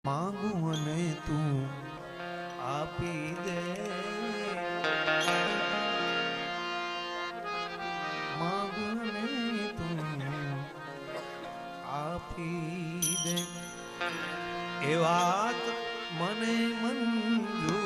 માંગુ અને તું આપી દે, માંગુ અને તું આપી દે, એ વાત મને મંજૂર